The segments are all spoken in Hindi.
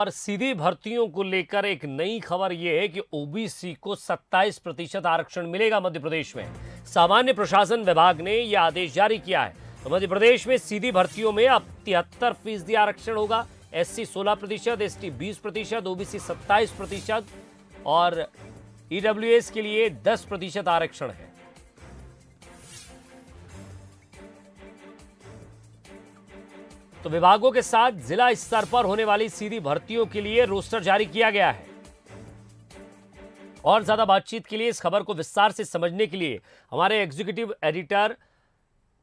और सीधी भर्तियों को लेकर एक नई खबर यह है कि ओबीसी को 27% आरक्षण मिलेगा मध्य प्रदेश में। सामान्य प्रशासन विभाग ने यह आदेश जारी किया है। तो मध्य प्रदेश में सीधी भर्तियों में अब 73% आरक्षण होगा। एससी 16%, एसटी 20%, ओबीसी 27% और ईडब्ल्यूएस के लिए 10% आरक्षण है। तो विभागों के साथ जिला स्तर पर होने वाली सीधी भर्तियों के लिए रोस्टर जारी किया गया है। और ज्यादा बातचीत के लिए, इस खबर को विस्तार से समझने के लिए हमारे एग्जीक्यूटिव एडिटर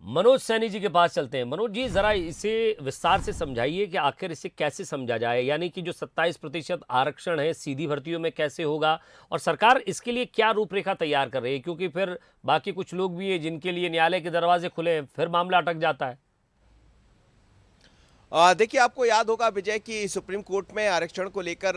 मनोज सैनी जी के पास चलते हैं। मनोज जी, जरा इसे विस्तार से समझाइए कि आखिर इसे कैसे समझा जाए, यानी कि जो 27% आरक्षण है सीधी भर्तियों में कैसे होगा और सरकार इसके लिए क्या रूपरेखा तैयार कर रही है, क्योंकि फिर बाकी कुछ लोग भी है जिनके लिए न्यायालय के दरवाजे खुले हैं, फिर मामला अटक जाता है। देखिए, आपको याद होगा विजय कि सुप्रीम कोर्ट में आरक्षण को लेकर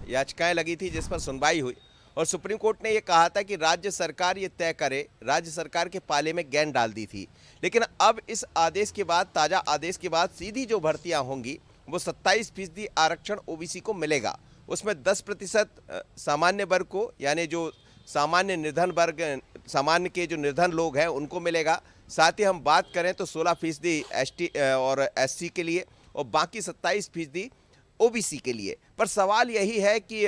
याचिकाएं लगी थी, जिस पर सुनवाई हुई और सुप्रीम कोर्ट ने ये कहा था कि राज्य सरकार ये तय करे। राज्य सरकार के पाले में गेंद डाल दी थी। लेकिन अब इस आदेश के बाद, ताज़ा आदेश के बाद सीधी जो भर्तियां होंगी वो 27% आरक्षण ओबीसी को मिलेगा। उसमें 10% सामान्य वर्ग को, यानी जो सामान्य निर्धन वर्ग, सामान्य के जो निर्धन लोग हैं उनको मिलेगा। साथ ही हम बात करें तो 16% एसटी और एससी के लिए और बाकी 27% ओबीसी के लिए। पर सवाल यही है कि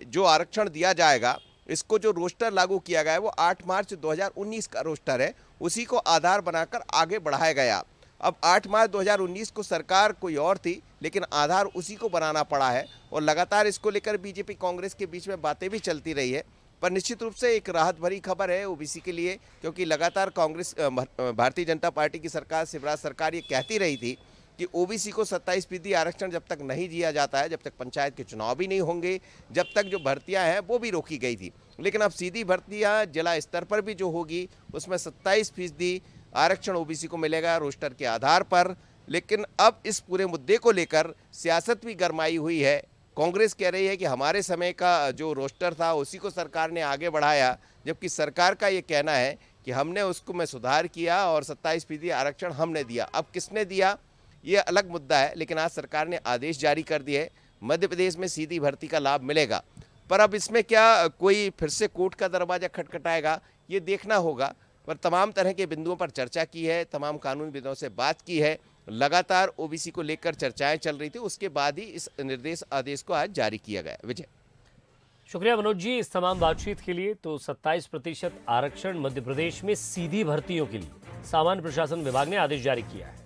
जो आरक्षण दिया जाएगा, इसको जो रोस्टर लागू किया गया है वो 8 मार्च 2019 का रोस्टर है, उसी को आधार बनाकर आगे बढ़ाया गया। अब 8 मार्च 2019 को सरकार कोई और थी, लेकिन आधार उसी को बनाना पड़ा है और लगातार इसको लेकर बीजेपी कांग्रेस के बीच में बातें भी चलती रही है। पर निश्चित रूप से एक राहत भरी खबर है ओबीसी के लिए, क्योंकि लगातार कांग्रेस, भारतीय जनता पार्टी की सरकार, शिवराज सरकार ये कहती रही थी कि ओबीसी को 27% आरक्षण जब तक नहीं दिया जाता है, जब तक पंचायत के चुनाव भी नहीं होंगे, जब तक जो भर्तियां हैं वो भी रोकी गई थी। लेकिन अब सीधी भर्तियां जिला स्तर पर भी जो होगी उसमें 27% आरक्षण ओबीसी को मिलेगा रोस्टर के आधार पर। लेकिन अब इस पूरे मुद्दे को लेकर सियासत भी गरमाई हुई है। कांग्रेस कह रही है कि हमारे समय का जो रोस्टर था उसी को सरकार ने आगे बढ़ाया, जबकि सरकार का ये कहना है कि हमने उसको में सुधार किया और 27% आरक्षण हमने दिया। अब किसने दिया ये अलग मुद्दा है, लेकिन आज सरकार ने आदेश जारी कर दिए है, मध्य प्रदेश में सीधी भर्ती का लाभ मिलेगा। पर अब इसमें क्या कोई फिर से कोर्ट का दरवाजा खटखटाएगा, ये देखना होगा। पर तमाम तरह के बिंदुओं पर चर्चा की है, तमाम कानूनविदों से बात की है, लगातार ओबीसी को लेकर चर्चाएं चल रही थी। उसके बाद ही इस निर्देश आदेश को आज जारी किया गया। विजय, शुक्रिया मनोज जी इस तमाम बातचीत के लिए। तो 27% आरक्षण मध्य प्रदेश में सीधी भर्तियों के लिए सामान्य प्रशासन विभाग ने आदेश जारी किया है।